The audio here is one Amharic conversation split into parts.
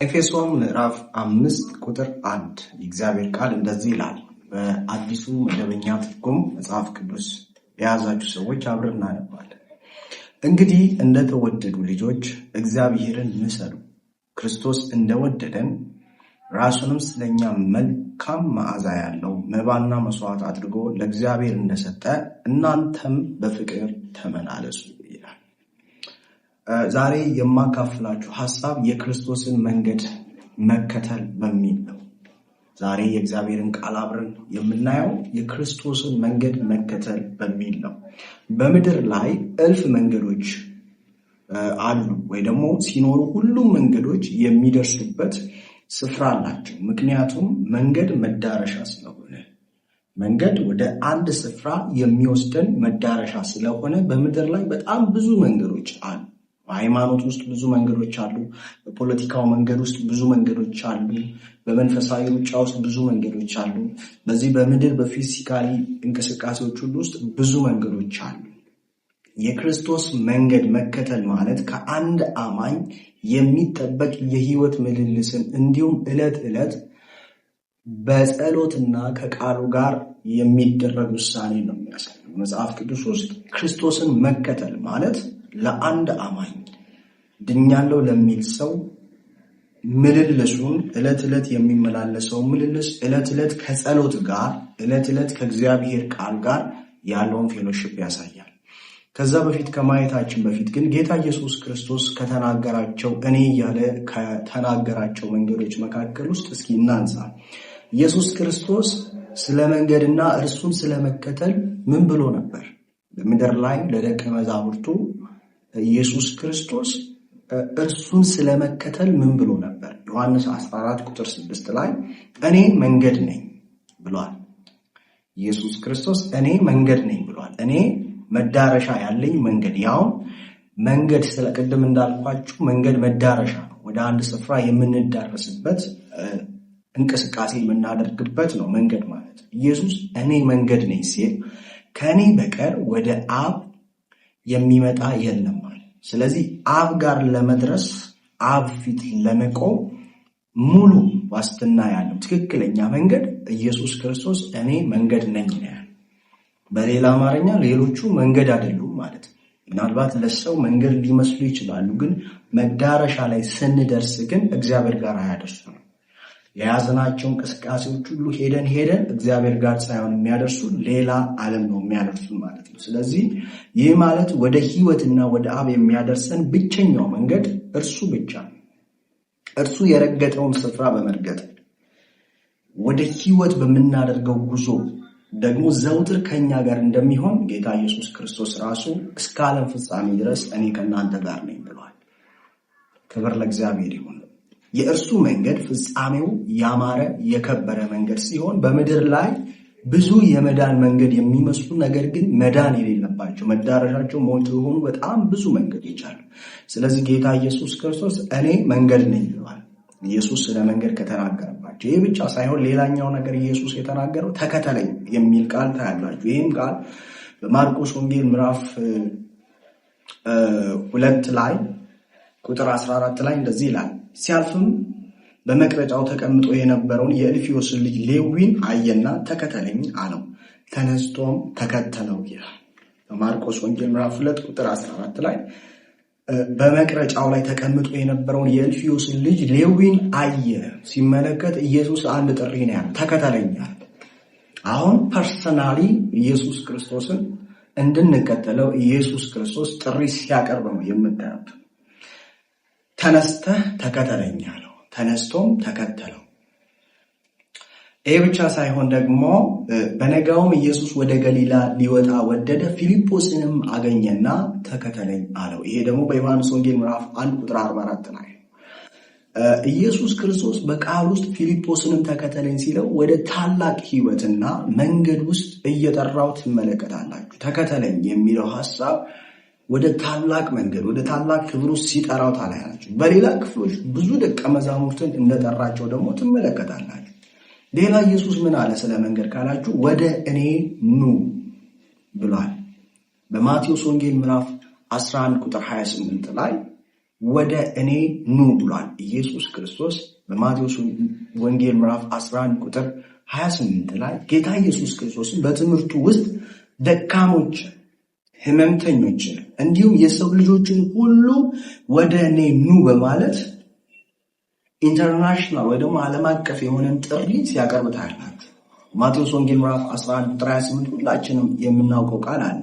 ኤፌሶን ምዕራፍ 5 ቁጥር 1 የእግዚአብሔር ቃል እንደዚህ ይላል። በአዲሱ መደበኛ ትርጉም መጽሐፍ ቅዱስ የያዛችሁ ሰዎች አብረን እናነባለን። እንግዲህ እንደተወደዱ ልጆች እግዚአብሔርን ምሰሉ፣ ክርስቶስ እንደወደደን ራሱንም ስለኛ መልካም መዓዛ ያለው መባና መስዋዕት አድርጎ ለእግዚአብሔር እንደሰጠ እናንተም በፍቅር ተመላለሱ ይላል። ዛሬ የማካፍላችሁ ሐሳብ የክርስቶስን መንገድ መከተል በሚል ነው። ዛሬ የእግዚአብሔርን ቃል አብረን የምናየው የክርስቶስን መንገድ መከተል በሚል ነው። በምድር ላይ እልፍ መንገዶች አሉ ወይ ደግሞ ሲኖሩ ሁሉም መንገዶች የሚደርሱበት ስፍራ አላቸው። ምክንያቱም መንገድ መዳረሻ ስለሆነ፣ መንገድ ወደ አንድ ስፍራ የሚወስደን መዳረሻ ስለሆነ በምድር ላይ በጣም ብዙ መንገዶች አሉ። በሃይማኖት ውስጥ ብዙ መንገዶች አሉ። በፖለቲካው መንገድ ውስጥ ብዙ መንገዶች አሉ። በመንፈሳዊ ሩጫ ውስጥ ብዙ መንገዶች አሉ። በዚህ በምድር በፊዚካሊ እንቅስቃሴዎች ሁሉ ውስጥ ብዙ መንገዶች አሉ። የክርስቶስ መንገድ መከተል ማለት ከአንድ አማኝ የሚጠበቅ የህይወት ምልልስን እንዲሁም ዕለት ዕለት በጸሎትና ከቃሉ ጋር የሚደረግ ውሳኔ ነው የሚያሳየው። መጽሐፍ ቅዱስ ውስጥ ክርስቶስን መከተል ማለት ለአንድ አማኝ ድኛለው ለሚል ሰው ምልልሱን ዕለት ዕለት የሚመላለሰው ምልልስ ዕለት ዕለት ከጸሎት ጋር ዕለት ዕለት ከእግዚአብሔር ቃል ጋር ያለውን ፌሎሺፕ ያሳያል። ከዛ በፊት ከማየታችን በፊት ግን ጌታ ኢየሱስ ክርስቶስ ከተናገራቸው እኔ እያለ ከተናገራቸው መንገዶች መካከል ውስጥ እስኪ እናንሳ። ኢየሱስ ክርስቶስ ስለ መንገድና እርሱን ስለመከተል ምን ብሎ ነበር? በምድር ላይ ለደቀ መዛሙርቱ ኢየሱስ ክርስቶስ እርሱን ስለመከተል ምን ብሎ ነበር? ዮሐንስ 14 ቁጥር 6 ላይ እኔ መንገድ ነኝ ብሏል። ኢየሱስ ክርስቶስ እኔ መንገድ ነኝ ብሏል። እኔ መዳረሻ ያለኝ መንገድ፣ ያው መንገድ ስለቀደም እንዳልኳችሁ መንገድ መዳረሻ ነው። ወደ አንድ ስፍራ የምንዳረስበት እንቅስቃሴ የምናደርግበት ነው መንገድ ማለት። ኢየሱስ እኔ መንገድ ነኝ ሲል ከእኔ በቀር ወደ አብ የሚመጣ የለም ማለት። ስለዚህ አብ ጋር ለመድረስ አብ ፊት ለመቆም ሙሉ ዋስትና ያለው ትክክለኛ መንገድ ኢየሱስ ክርስቶስ እኔ መንገድ ነኝ ነው ያለው። በሌላ አማርኛ ሌሎቹ መንገድ አይደሉም ማለት ነው። ምናልባት ለሰው መንገድ ሊመስሉ ይችላሉ፣ ግን መዳረሻ ላይ ስንደርስ ግን እግዚአብሔር ጋር አያደርሱም። የያዝናቸው እንቅስቃሴዎች ሁሉ ሄደን እግዚአብሔር ጋር ሳይሆን የሚያደርሱ ሌላ ዓለም ነው የሚያደርሱ ማለት ነው። ስለዚህ ይህ ማለት ወደ ህይወትና ወደ አብ የሚያደርሰን ብቸኛው መንገድ እርሱ ብቻ ነው። እርሱ የረገጠውን ስፍራ በመርገጥ ወደ ህይወት በምናደርገው ጉዞ ደግሞ ዘውትር ከኛ ጋር እንደሚሆን ጌታ ኢየሱስ ክርስቶስ ራሱ እስከ ዓለም ፍጻሜ ድረስ እኔ ከእናንተ ጋር ነኝ ብሏል። ክብር ለእግዚአብሔር ይሁን። የእርሱ መንገድ ፍጻሜው ያማረ የከበረ መንገድ ሲሆን በምድር ላይ ብዙ የመዳን መንገድ የሚመስሉ ነገር ግን መዳን የሌለባቸው መዳረሻቸው ሞት የሆኑ በጣም ብዙ መንገዶች አሉ። ስለዚህ ጌታ ኢየሱስ ክርስቶስ እኔ መንገድ ነኝ ብሏል። ኢየሱስ ስለ መንገድ ከተናገረባቸው ይህ ብቻ ሳይሆን ሌላኛው ነገር ኢየሱስ የተናገረው ተከተለኝ የሚል ቃል ታያላችሁ። ይህም ቃል በማርቆስ ወንጌል ምዕራፍ 2 ላይ ቁጥር 14 ላይ እንደዚህ ይላል። ሲያልፍም በመቅረጫው ተቀምጦ የነበረውን የእልፍዮስን ልጅ ሌዊን አየና ተከተለኝ አለው። ተነስቶም ተከተለው ይላል። በማርቆስ ወንጌል ምዕራፍ 2 ቁጥር 14 ላይ በመቅረጫው ላይ ተቀምጦ የነበረውን የእልፍዮስን ልጅ ሌዊን አየ። ሲመለከት ኢየሱስ አንድ ጥሪ ነው ያለው፣ ተከተለኝ አለ። አሁን ፐርሰናሊ ኢየሱስ ክርስቶስን እንድንከተለው ኢየሱስ ክርስቶስ ጥሪ ሲያቀርብ ነው የምታዩት። ተነስተህ ተከተለኝ አለው። ተነስቶም ተከተለው። ይህ ብቻ ሳይሆን ደግሞ በነጋውም ኢየሱስ ወደ ገሊላ ሊወጣ ወደደ። ፊልጶስንም አገኘና ተከተለኝ አለው። ይሄ ደግሞ በዮሐንስ ወንጌል ምዕራፍ 1 ቁጥር 44 ላይ ኢየሱስ ክርስቶስ በቃል ውስጥ ፊልጶስንም ተከተለኝ ሲለው ወደ ታላቅ ህይወትና መንገድ ውስጥ እየጠራው ትመለከታላችሁ። ተከተለኝ የሚለው ሐሳብ ወደ ታላቅ መንገድ ወደ ታላቅ ክብር ውስጥ ሲጠራው ታያላችሁ። በሌላ ክፍሎች ብዙ ደቀ መዛሙርትን እንደጠራቸው ደግሞ ትመለከታላችሁ። ሌላ ኢየሱስ ምን አለ ስለ መንገድ ካላችሁ ወደ እኔ ኑ ብሏል። በማቴዎስ ወንጌል ምዕራፍ 11 ቁጥር 28 ላይ ወደ እኔ ኑ ብሏል ኢየሱስ ክርስቶስ በማቴዎስ ወንጌል ምዕራፍ 11 ቁጥር 28 ላይ ጌታ ኢየሱስ ክርስቶስን በትምህርቱ ውስጥ ደካሞችን፣ ህመምተኞችን እንዲሁም የሰው ልጆችን ሁሉ ወደ እኔ ኑ በማለት ኢንተርናሽናል ወይ ደግሞ ዓለም አቀፍ የሆነን ጥሪ ሲያቀርብ ታያላችሁ። ማቴዎስ ወንጌል ምዕራፍ 11 ቁጥር 28 ሁላችንም የምናውቀው ቃል አለ።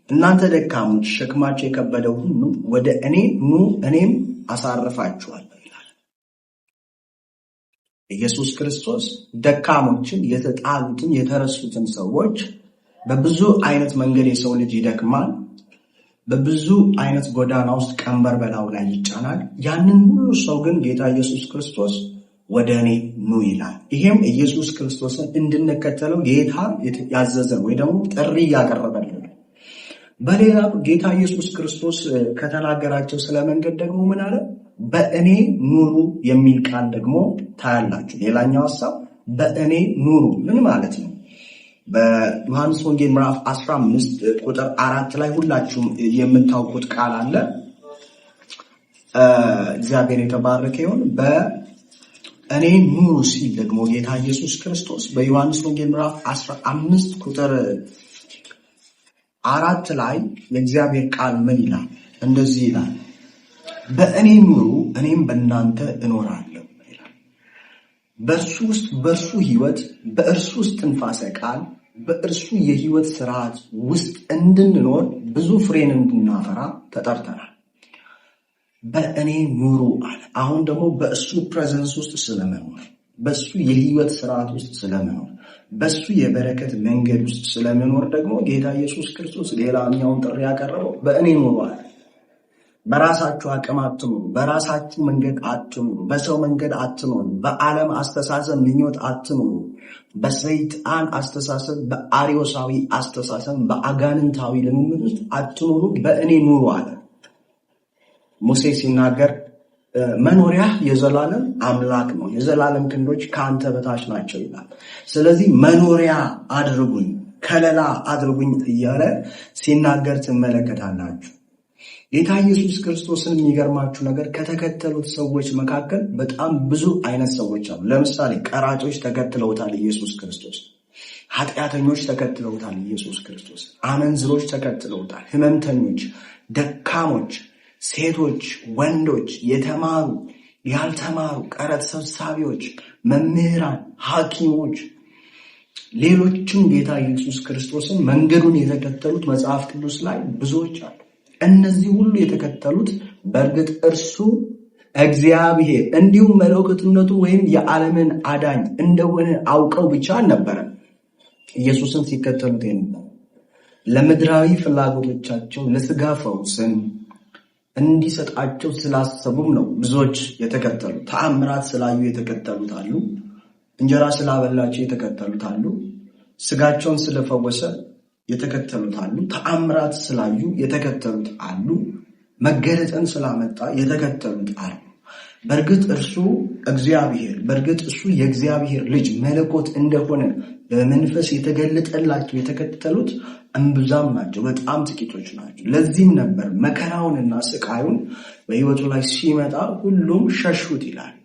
እናንተ ደካሞች ሸክማቸው የከበደው ሁሉ ወደ እኔ ኑ እኔም አሳርፋችኋለሁ ይላል። ኢየሱስ ክርስቶስ ደካሞችን፣ የተጣሉትን፣ የተረሱትን ሰዎች በብዙ አይነት መንገድ የሰው ልጅ ይደክማል። በብዙ አይነት ጎዳና ውስጥ ቀንበር በላዩ ላይ ይጫናል። ያንን ሁሉ ሰው ግን ጌታ ኢየሱስ ክርስቶስ ወደ እኔ ኑ ይላል። ይሄም ኢየሱስ ክርስቶስን እንድንከተለው ጌታ ያዘዘን ወይ ደግሞ ጥሪ ያቀረበልን። በሌላ ጌታ ኢየሱስ ክርስቶስ ከተናገራቸው ስለ መንገድ ደግሞ ምን አለ? በእኔ ኑሩ የሚል ቃል ደግሞ ታያላችሁ። ሌላኛው ሐሳብ በእኔ ኑሩ ምን ማለት ነው? በዮሐንስ ወንጌል ምዕራፍ 15 ቁጥር 4 ላይ ሁላችሁም የምታውቁት ቃል አለ። እግዚአብሔር የተባረከ ይሁን። በእኔ ኑሩ ሲል ደግሞ ጌታ ኢየሱስ ክርስቶስ በዮሐንስ ወንጌል ምዕራፍ 15 ቁጥር 4 ላይ የእግዚአብሔር ቃል ምን ይላል? እንደዚህ ይላል፣ በእኔ ኑሩ እኔም በእናንተ እኖራለሁ ይላል። በእርሱ ውስጥ በእርሱ ህይወት፣ በእርሱ ውስጥ ትንፋሰ ቃል፣ በእርሱ የህይወት ስርዓት ውስጥ እንድንኖር ብዙ ፍሬን እንድናፈራ ተጠርተናል። በእኔ ኑሩ አለ። አሁን ደግሞ በእሱ ፕሬዘንስ ውስጥ ስለመኖር፣ በእሱ የህይወት ስርዓት ውስጥ ስለመኖር፣ በእሱ የበረከት መንገድ ውስጥ ስለመኖር ደግሞ ጌታ ኢየሱስ ክርስቶስ ሌላኛውን ጥሪ ያቀረበው በእኔ ኑሩ አለ። በራሳችሁ አቅም አትኑሩ፣ በራሳችሁ መንገድ አትኑሩ፣ በሰው መንገድ አትኑሩ፣ በዓለም አስተሳሰብ ምኞት አትኑሩ፣ በሰይጣን አስተሳሰብ፣ በአርዮሳዊ አስተሳሰብ፣ በአጋንንታዊ ልምምድ ውስጥ አትኑሩ፣ በእኔ ኑሩ አለ። ሙሴ ሲናገር መኖሪያ የዘላለም አምላክ ነው፣ የዘላለም ክንዶች ከአንተ በታች ናቸው ይላል። ስለዚህ መኖሪያ አድርጉኝ፣ ከለላ አድርጉኝ እያለ ሲናገር ትመለከታላችሁ። ጌታ ኢየሱስ ክርስቶስን የሚገርማችሁ ነገር ከተከተሉት ሰዎች መካከል በጣም ብዙ አይነት ሰዎች አሉ። ለምሳሌ ቀራጮች ተከትለውታል ኢየሱስ ክርስቶስ፣ ኃጢአተኞች ተከትለውታል ኢየሱስ ክርስቶስ፣ አመንዝሮች ተከትለውታል፣ ህመምተኞች፣ ደካሞች፣ ሴቶች፣ ወንዶች፣ የተማሩ፣ ያልተማሩ፣ ቀረጥ ሰብሳቢዎች፣ መምህራን፣ ሐኪሞች፣ ሌሎችም ጌታ ኢየሱስ ክርስቶስን መንገዱን የተከተሉት መጽሐፍ ቅዱስ ላይ ብዙዎች አሉ። እነዚህ ሁሉ የተከተሉት በእርግጥ እርሱ እግዚአብሔር እንዲሁም መለኮትነቱ ወይም የዓለምን አዳኝ እንደሆነ አውቀው ብቻ አልነበረም ኢየሱስን ሲከተሉት የነበረው። ለምድራዊ ፍላጎቶቻቸው ለስጋ ፈውስን እንዲሰጣቸው ስላሰቡም ነው ብዙዎች የተከተሉት። ተአምራት ስላዩ የተከተሉት አሉ። እንጀራ ስላበላቸው የተከተሉት አሉ። ስጋቸውን ስለፈወሰ የተከተሉት አሉ። ተአምራት ስላዩ የተከተሉት አሉ። መገለጥን ስላመጣ የተከተሉት አሉ። በእርግጥ እርሱ እግዚአብሔር፣ በእርግጥ እሱ የእግዚአብሔር ልጅ መለኮት እንደሆነ በመንፈስ የተገለጠላቸው የተከተሉት እምብዛም ናቸው፣ በጣም ጥቂቶች ናቸው። ለዚህም ነበር መከራውንና ስቃዩን በሕይወቱ ላይ ሲመጣ ሁሉም ሸሹት ይላል።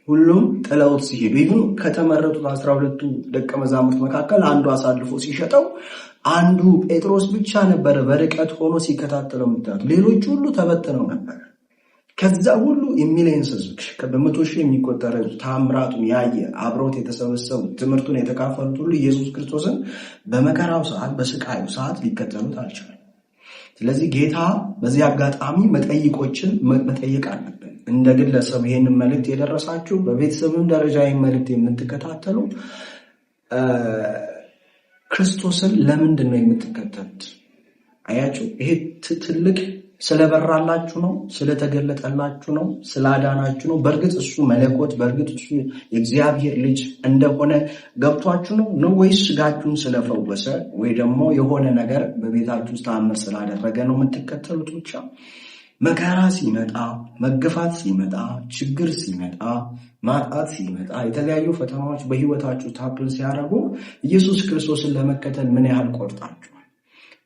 ሁሉም ጥለውት ሲሄዱ፣ ይሁን ከተመረጡት 12ቱ ደቀ መዛሙርት መካከል አንዱ አሳልፎ ሲሸጠው አንዱ ጴጥሮስ ብቻ ነበረ በርቀት ሆኖ ሲከታተለው የምታዩት። ሌሎቹ ሁሉ ተበትነው ነበር። ከዛ ሁሉ የሚሊየንስ ሕዝብ በመቶ ሺህ የሚቆጠር ሕዝብ ታምራቱን ያየ አብሮት የተሰበሰቡ ትምህርቱን የተካፈሉት ሁሉ ኢየሱስ ክርስቶስን በመከራው ሰዓት በስቃዩ ሰዓት ሊከተሉት አልቻለም። ስለዚህ ጌታ በዚህ አጋጣሚ መጠይቆችን መጠየቅ አለብን። እንደ ግለሰብ ይሄንን መልእክት የደረሳችሁ በቤተሰብም ደረጃ ይህን መልእክት የምትከታተሉ ክርስቶስን ለምንድን ነው የምትከተሉት? አያችሁ፣ ይሄ ትልቅ ስለበራላችሁ ነው፣ ስለተገለጠላችሁ ነው፣ ስላዳናችሁ ነው። በእርግጥ እሱ መለኮት፣ በእርግጥ እሱ የእግዚአብሔር ልጅ እንደሆነ ገብቷችሁ ነው ወይስ ስጋችሁን ስለፈወሰ ወይ ደግሞ የሆነ ነገር በቤታችሁ ውስጥ ተአምር ስላደረገ ነው የምትከተሉት ብቻ? መከራ ሲመጣ፣ መገፋት ሲመጣ፣ ችግር ሲመጣ፣ ማጣት ሲመጣ፣ የተለያዩ ፈተናዎች በህይወታችሁ ታፕል ሲያደርጉ ኢየሱስ ክርስቶስን ለመከተል ምን ያህል ቆርጣችኋል?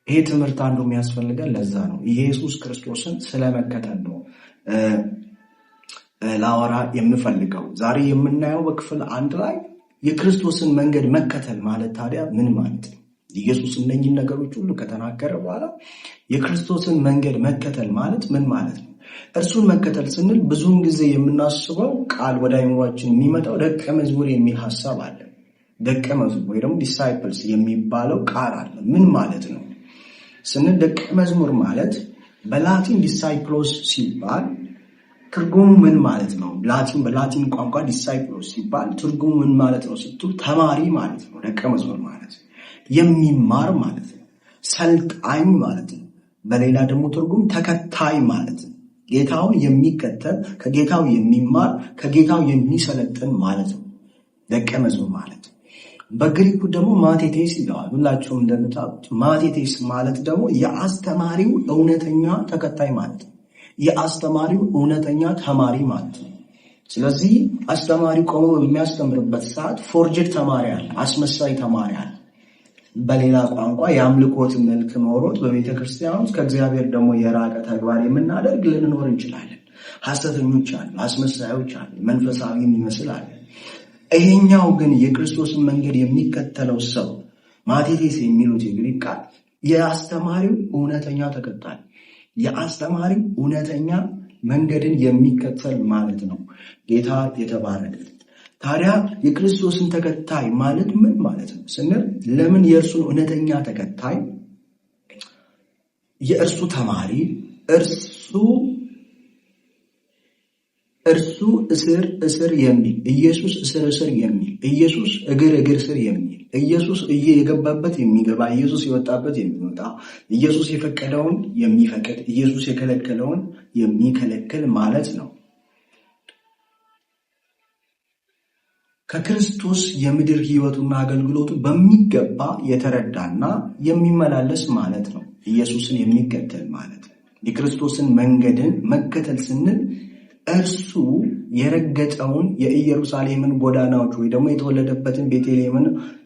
ይሄ ትምህርት አንዱ የሚያስፈልገን ለዛ ነው። ኢየሱስ ክርስቶስን ስለመከተል ነው። ላወራ የምፈልገው ዛሬ የምናየው በክፍል 1 ላይ የክርስቶስን መንገድ መከተል ማለት ታዲያ ምን ማለት ነው? ኢየሱስ እነኚህን ነገሮች ሁሉ ከተናገረ በኋላ የክርስቶስን መንገድ መከተል ማለት ምን ማለት ነው? እርሱን መከተል ስንል ብዙውን ጊዜ የምናስበው ቃል ወደ አእምሯችን የሚመጣው ደቀ መዝሙር የሚል ሐሳብ አለ። ደቀ መዝሙር ወይ ደግሞ ዲሳይፕልስ የሚባለው ቃል አለ። ምን ማለት ነው ስንል ደቀ መዝሙር ማለት በላቲን ዲሳይፕሎስ ሲባል ትርጉሙ ምን ማለት ነው? በላቲን ቋንቋ ዲሳይፕሎስ ሲባል ትርጉሙ ምን ማለት ነው ስትሉ ተማሪ ማለት ነው። ደቀ መዝሙር ማለት የሚማር ማለት ነው። ሰልጣኝ ማለት ነው። በሌላ ደግሞ ትርጉም ተከታይ ማለት ነው። ጌታውን የሚከተል ከጌታው የሚማር ከጌታው የሚሰለጥን ማለት ነው ደቀ መዝሙር ማለት። በግሪኩ ደግሞ ማቴቴስ ይለዋል። ሁላችሁም እንደምታውቁት ማቴቴስ ማለት ደግሞ የአስተማሪው እውነተኛ ተከታይ ማለት ነው። የአስተማሪው እውነተኛ ተማሪ ማለት ነው። ስለዚህ አስተማሪ ቆሞ በሚያስተምርበት ሰዓት ፎርጅድ ተማሪ አለ፣ አስመሳይ ተማሪ አለ። በሌላ ቋንቋ የአምልኮት መልክ ኖሮት በቤተ ክርስቲያን ውስጥ ከእግዚአብሔር ደግሞ የራቀ ተግባር የምናደርግ ልንኖር እንችላለን። ሐሰተኞች አሉ፣ አስመሳዮች አሉ፣ መንፈሳዊ የሚመስል አለ። ይሄኛው ግን የክርስቶስን መንገድ የሚከተለው ሰው ማቴቴስ የሚሉት የግሪክ ቃል የአስተማሪው እውነተኛ ተከታይ፣ የአስተማሪው እውነተኛ መንገድን የሚከተል ማለት ነው። ጌታ የተባረከ። ታዲያ የክርስቶስን ተከታይ ማለት ምን ማለት ነው ስንል ለምን የእርሱን እውነተኛ ተከታይ የእርሱ ተማሪ እርሱ እስር የሚል ኢየሱስ እስር የሚል ኢየሱስ እግር ስር የሚል ኢየሱስ የገባበት የሚገባ ኢየሱስ የወጣበት የሚወጣ ኢየሱስ የፈቀደውን የሚፈቅድ ኢየሱስ የከለከለውን የሚከለክል ማለት ነው። ከክርስቶስ የምድር ሕይወቱና አገልግሎቱ በሚገባ የተረዳና የሚመላለስ ማለት ነው። ኢየሱስን የሚከተል ማለት ነው። የክርስቶስን መንገድን መከተል ስንል እርሱ የረገጠውን የኢየሩሳሌምን ጎዳናዎች ወይ ደግሞ የተወለደበትን ቤተልሔምን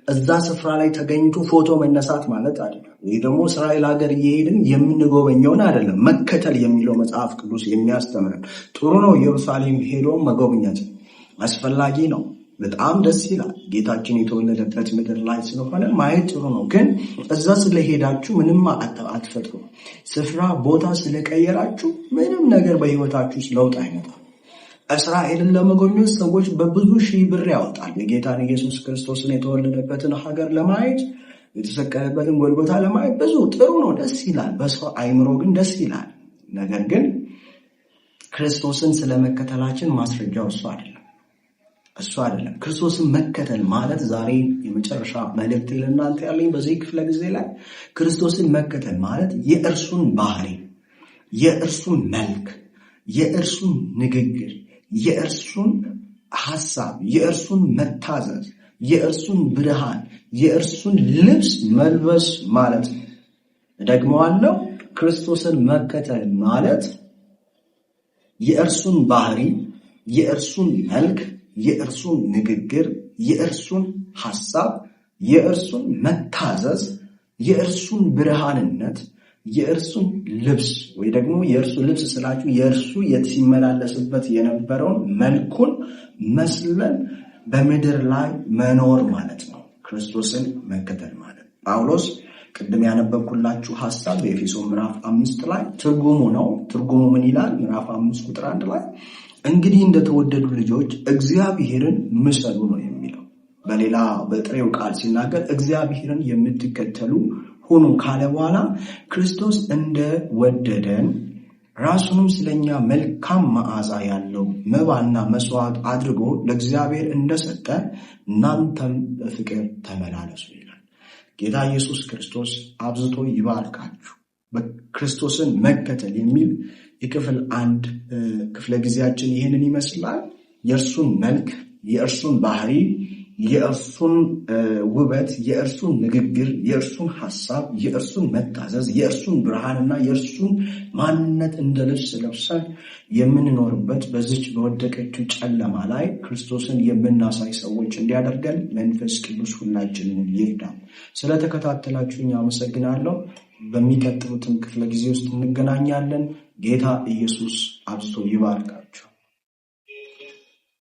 እዛ ስፍራ ላይ ተገኝቶ ፎቶ መነሳት ማለት አይደለም። ወይ ደግሞ እስራኤል ሀገር እየሄድን የምንጎበኘውን አይደለም። መከተል የሚለው መጽሐፍ ቅዱስ የሚያስተምረን ጥሩ ነው። ኢየሩሳሌም ሄዶ መጎብኘት አስፈላጊ ነው። በጣም ደስ ይላል። ጌታችን የተወለደበት ምድር ላይ ስለሆነ ማየት ጥሩ ነው። ግን እዛ ስለሄዳችሁ ምንም አትፈጥሩ። ስፍራ ቦታ ስለቀየራችሁ ምንም ነገር በህይወታችሁ ለውጥ አይመጣም። እስራኤልን ለመጎብኘት ሰዎች በብዙ ሺህ ብር ያወጣል። የጌታን ኢየሱስ ክርስቶስን የተወለደበትን ሀገር ለማየት የተሰቀለበትን ጎልጎታ ለማየት ብዙ ጥሩ ነው፣ ደስ ይላል። በሰው አይምሮ ግን ደስ ይላል። ነገር ግን ክርስቶስን ስለመከተላችን ማስረጃው እሱ አይደለም። ክርስቶስን መከተል ማለት ዛሬ የመጨረሻ መልእክት ለእናንተ ያለኝ በዚህ ክፍለ ጊዜ ላይ ክርስቶስን መከተል ማለት የእርሱን ባህሪ፣ የእርሱን መልክ፣ የእርሱን ንግግር፣ የእርሱን ሐሳብ፣ የእርሱን መታዘዝ፣ የእርሱን ብርሃን፣ የእርሱን ልብስ መልበስ ማለት ነው። ደግሞዋለሁ፣ ክርስቶስን መከተል ማለት የእርሱን ባህሪ፣ የእርሱን መልክ፣ የእርሱን ንግግር፣ የእርሱን ሐሳብ፣ የእርሱን መታዘዝ፣ የእርሱን ብርሃንነት፣ የእርሱን ልብስ ወይ ደግሞ የእርሱ ልብስ ስላችሁ የእርሱ ሲመላለስበት የነበረውን መልኩን መስለን በምድር ላይ መኖር ማለት ነው። ክርስቶስን መከተል ማለት ጳውሎስ ቅድም ያነበብኩላችሁ ሐሳብ በኤፌሶን ምዕራፍ 5 ላይ ትርጉሙ ነው። ትርጉሙ ምን ይላል? ምዕራፍ 5 ቁጥር 1 ላይ እንግዲህ እንደተወደዱ ልጆች እግዚአብሔርን ምሰሉ ነው የሚለው። በሌላ በጥሬው ቃል ሲናገር እግዚአብሔርን የምትከተሉ ሁኑ ካለ በኋላ ክርስቶስ እንደወደደን ራሱንም ስለኛ መልካም መዓዛ ያለው መባና መስዋዕት አድርጎ ለእግዚአብሔር እንደሰጠ እናንተም በፍቅር ተመላለሱ ይላል። ጌታ ኢየሱስ ክርስቶስ አብዝቶ ይባርካችሁ። በክርስቶስን መከተል የሚል የክፍል 1 ክፍለ ጊዜያችን ይህንን ይመስላል። የእርሱን መልክ፣ የእርሱን ባህሪ፣ የእርሱን ውበት፣ የእርሱን ንግግር፣ የእርሱን ሐሳብ፣ የእርሱን መታዘዝ፣ የእርሱን ብርሃንና የእርሱን ማንነት እንደ ልብስ ለብሰን የምንኖርበት በዚች በወደቀችው ጨለማ ላይ ክርስቶስን የምናሳይ ሰዎች እንዲያደርገን መንፈስ ቅዱስ ሁላችንን ይርዳል። ስለተከታተላችሁኝ አመሰግናለሁ። በሚቀጥሉትም ክፍለ ጊዜ ውስጥ እንገናኛለን። ጌታ ኢየሱስ አብዝቶ ይባርካችሁ።